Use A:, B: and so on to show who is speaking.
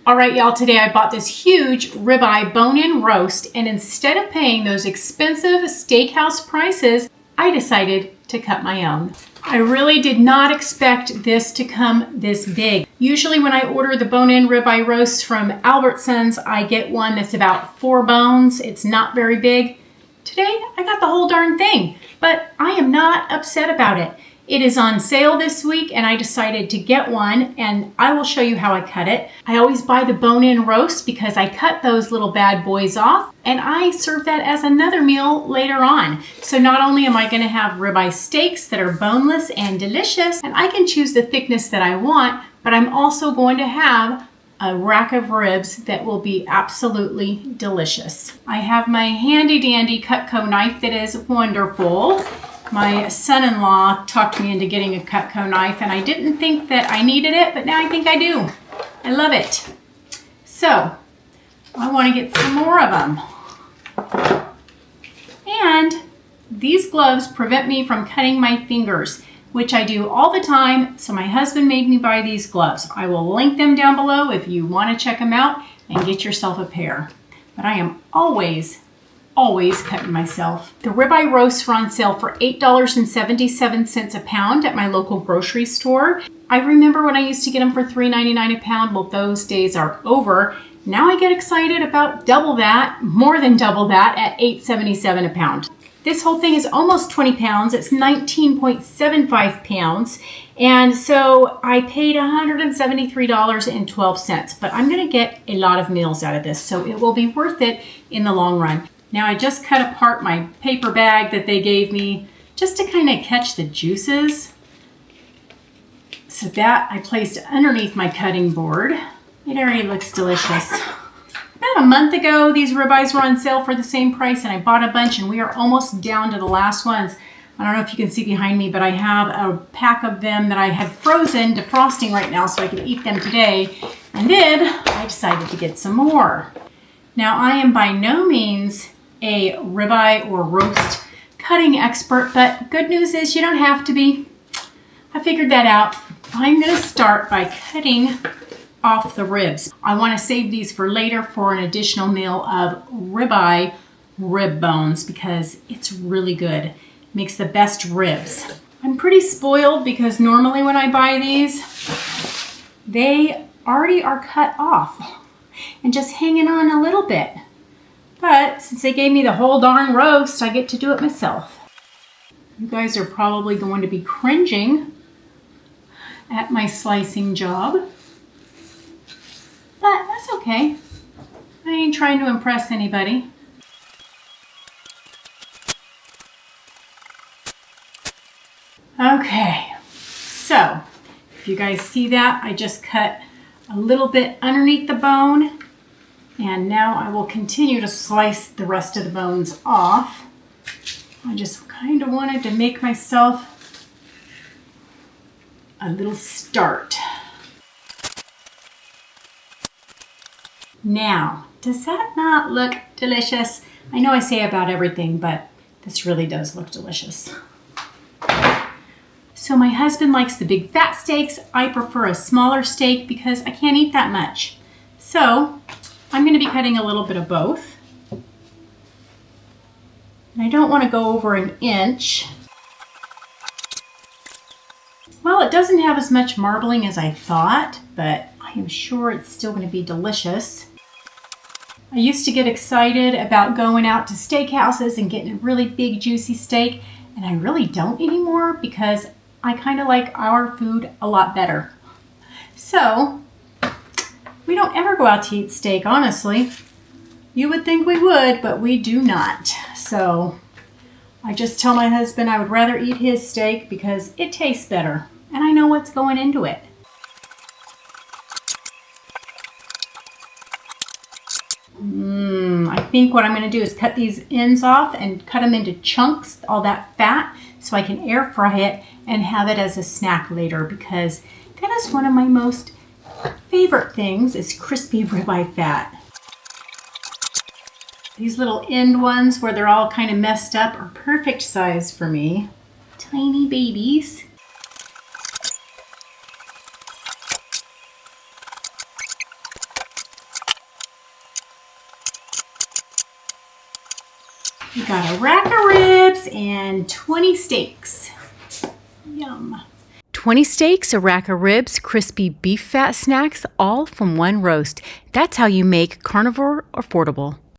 A: All right, y'all, today I bought this huge ribeye bone-in roast, and instead of paying those expensive steakhouse prices, I decided to cut my own. I really did not expect this to come this big. Usually when I order the bone-in ribeye roasts from Albertsons, I get one that's about 4 bones. It's not very big. Today, I got the whole darn thing, but I am not upset about it. It is on sale this week and I decided to get one, and I will show you how I cut it. I always buy the bone-in roast because I cut those little bad boys off and I serve that as another meal later on. So not only am I going to have ribeye steaks that are boneless and delicious, and I can choose the thickness that I want, but I'm also going to have a rack of ribs that will be absolutely delicious. I have my handy dandy Cutco knife that is wonderful. My son-in-law talked me into getting a Cutco knife, and I didn't think that I needed it, but now I think I do. I love it. So, I want to get some more of them. And these gloves prevent me from cutting my fingers, which I do all the time, so my husband made me buy these gloves. I will link them down below if you want to check them out and get yourself a pair. But I am always cutting myself. The ribeye roasts were on sale for $8.77 a pound at my local grocery store. I remember when I used to get them for $3.99 a pound. Well, those days are over. Now I get excited about double that, more than double that, at $8.77 a pound. This whole thing is almost 20 pounds. It's 19.75 pounds. And so I paid $173.12, but I'm gonna get a lot of meals out of this, so it will be worth it in the long run. Now I just cut apart my paper bag that they gave me just to kind of catch the juices. So that I placed underneath my cutting board. It already looks delicious. About a month ago, these ribeyes were on sale for the same price, and I bought a bunch, and we are almost down to the last ones. I don't know if you can see behind me, but I have a pack of them that I had frozen, defrosting right now so I can eat them today. And then I decided to get some more. Now I am by no means a ribeye or roast cutting expert, but good news is you don't have to be. I figured that out. I'm going to start by cutting off the ribs. I want to save these for later for an additional meal of ribeye rib bones because it's really good. It makes the best ribs. I'm pretty spoiled because normally when I buy these, they already are cut off and just hanging on a little bit. But since they gave me the whole darn roast, I get to do it myself. You guys are probably going to be cringing at my slicing job. But that's okay. I ain't trying to impress anybody. Okay, so if you guys see that, I just cut a little bit underneath the bone. And now I will continue to slice the rest of the bones off. I just kind of wanted to make myself a little start. Now, does that not look delicious? I know I say about everything, but this really does look delicious. So my husband likes the big fat steaks. I prefer a smaller steak because I can't eat that much. So I'm going to be cutting a little bit of both. And I don't want to go over an inch. Well, it doesn't have as much marbling as I thought, but I am sure it's still going to be delicious. I used to get excited about going out to steakhouses and getting a really big juicy steak, and I really don't anymore because I kind of like our food a lot better. So we don't ever go out to eat steak, honestly. You would think we would, but we do not. So I just tell my husband I would rather eat his steak because it tastes better and I know what's going into it. I think what I'm going to do is cut these ends off and cut them into chunks, all that fat, so I can air fry it and have it as a snack later because that is one of my most favorite things is crispy ribeye fat. These little end ones where they're all kind of messed up are perfect size for me. Tiny babies. We got a rack of ribs and 20 steaks. Yum. 20 steaks, a rack of ribs, crispy beef fat snacks, all from one roast. That's how you make carnivore affordable.